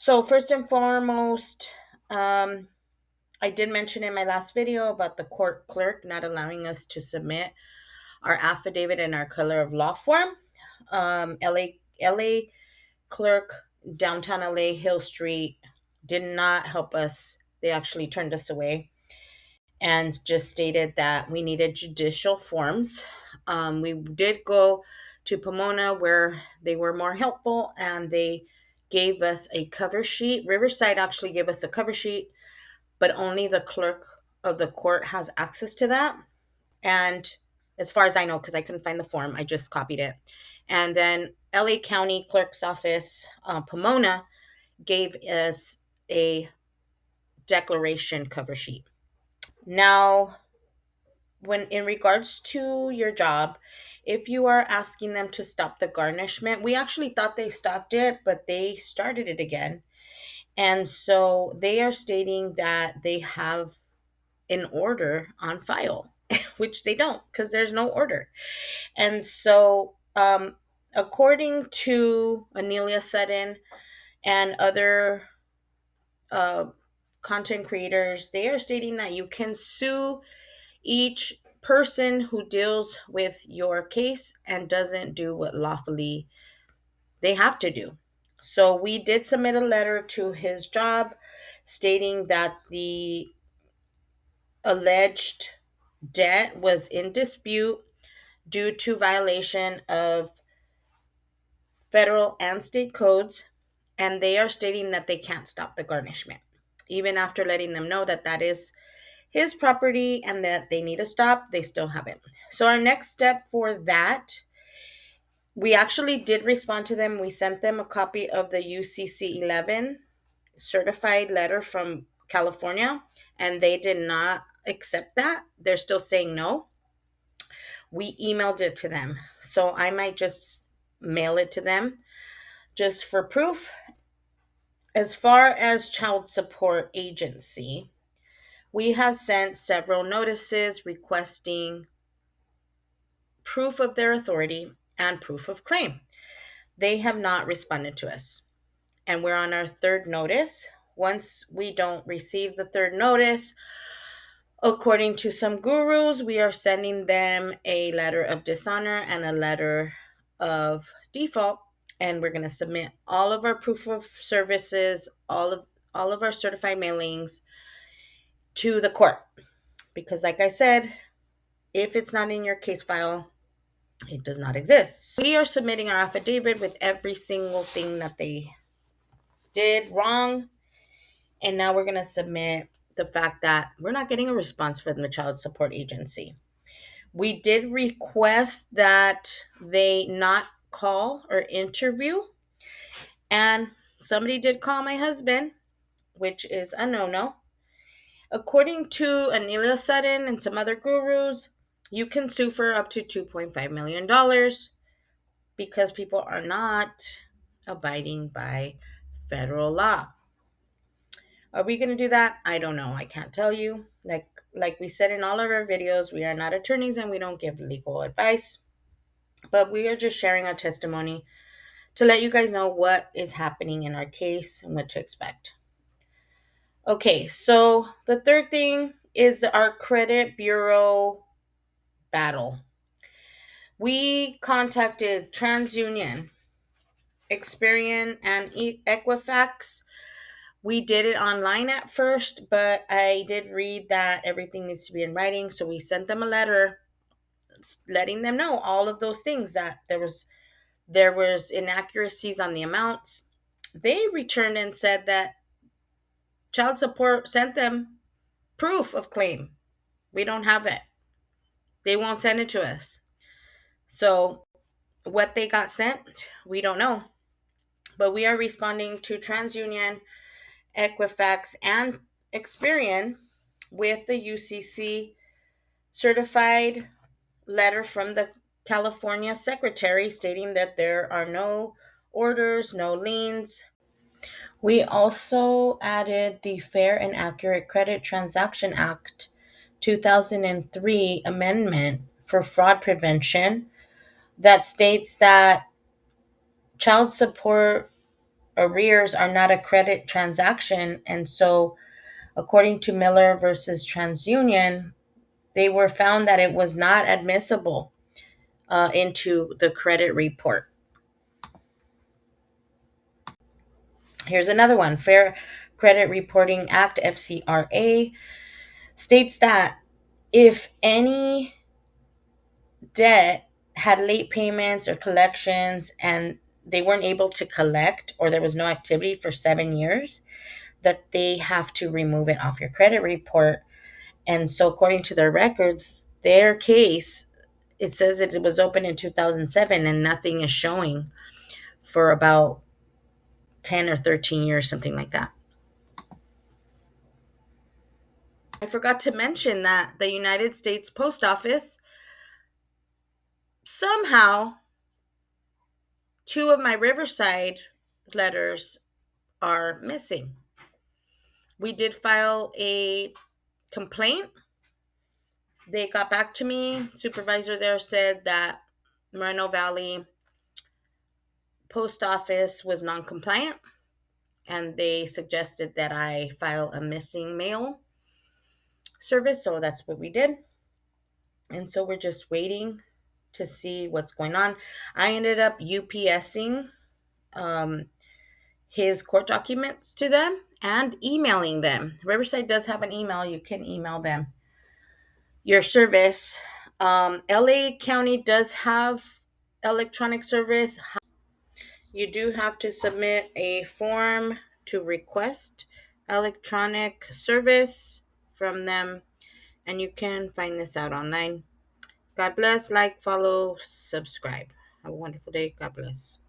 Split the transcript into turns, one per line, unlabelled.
So first and foremost, I did mention in my last video about the court clerk not allowing us to submit our affidavit in our color of law form. LA clerk, downtown LA, Hill Street, did not help us. They actually turned us away and just stated that we needed judicial forms. We did go to Pomona where they were more helpful and they gave us a cover sheet. Riverside actually gave us a cover sheet, but only the clerk of the court has access to that. And as far as I know, because I couldn't find the form, I just copied it. And then LA County Clerk's Office, Pomona, gave us a declaration cover sheet. Now, when in regards to your job, if you are asking them to stop the garnishment, we actually thought they stopped it, but they started it again. And so they are stating that they have an order on file, which they don't because there's no order. And so, according to Anelia Sutton and other uh, content creators, they are stating that you can sue each person who deals with your case and doesn't do what lawfully they have to do. So we did submit a letter to his job stating that the alleged debt was in dispute due to violation of federal and state codes, and they are stating that they can't stop the garnishment even after letting them know that that is his property and that they need to stop. They still haven't. So our next step for that, we actually did respond to them. We sent them a copy of the UCC 11 certified letter from California, and they did not accept that. They're still saying no. We emailed it to them. So I might just mail it to them just for proof. As far as child support agency, we have sent several notices requesting proof of their authority and proof of claim. They have not responded to us. And we're on our third notice. Once we don't receive the third notice, according to some gurus, we are sending them a letter of dishonor and a letter of default. And we're going to submit all of our proof of services, all of our certified mailings to the court. Because like I said, if it's not in your case file, it does not exist. We are submitting our affidavit with every single thing that they did wrong. And now we're going to submit the fact that we're not getting a response from the child support agency. We did request that they not call or interview. And somebody did call my husband, which is a no-no. According to Anelia Sutton and some other gurus, you can sue for up to $2.5 million because people are not abiding by federal law. Are we going to do that? I don't know. I can't tell you. Like we said in all of our videos, we are not attorneys and we don't give legal advice, but we are just sharing our testimony to let you guys know what is happening in our case and what to expect. Okay, so the third thing is our credit bureau battle. We contacted Transunion, Experian, and Equifax. We did it online at first, but I did read that everything needs to be in writing. So we sent them a letter letting them know all of those things, that there was inaccuracies on the amounts. They returned and said that child support sent them proof of claim. We don't have it. They won't send it to us. So what they got sent, we don't know. But we are responding to TransUnion, Equifax, and Experian with the UCC certified letter from the California secretary stating that there are no orders, no liens. We also added the Fair and Accurate Credit Transaction Act 2003 amendment for fraud prevention that states that child support arrears are not a credit transaction. And so, according to Miller versus Transunion, they were found that it was not admissible into the credit report. Here's another one. Fair Credit Reporting Act, FCRA, states that if any debt had late payments or collections and they weren't able to collect, or there was no activity for 7 years, that they have to remove it off your credit report. And so, according to their records, their case, it says that it was opened in 2007 and nothing is showing for about 10 or 13 years, something like that. I forgot to mention that the United States Post Office, somehow, two of my Riverside letters are missing. We did file a complaint. They got back to me. Supervisor there said that Moreno Valley Post Office was non-compliant, and they suggested that I file a missing mail service. So that's what we did. And so we're just waiting to see what's going on. I ended up UPSing um, his court documents to them and emailing them. Riverside does have an email. You can email them your service. LA County does have electronic service. You do have to submit a form to request electronic service from them, and you can find this out online. God bless, like, follow, subscribe. Have a wonderful day. God bless.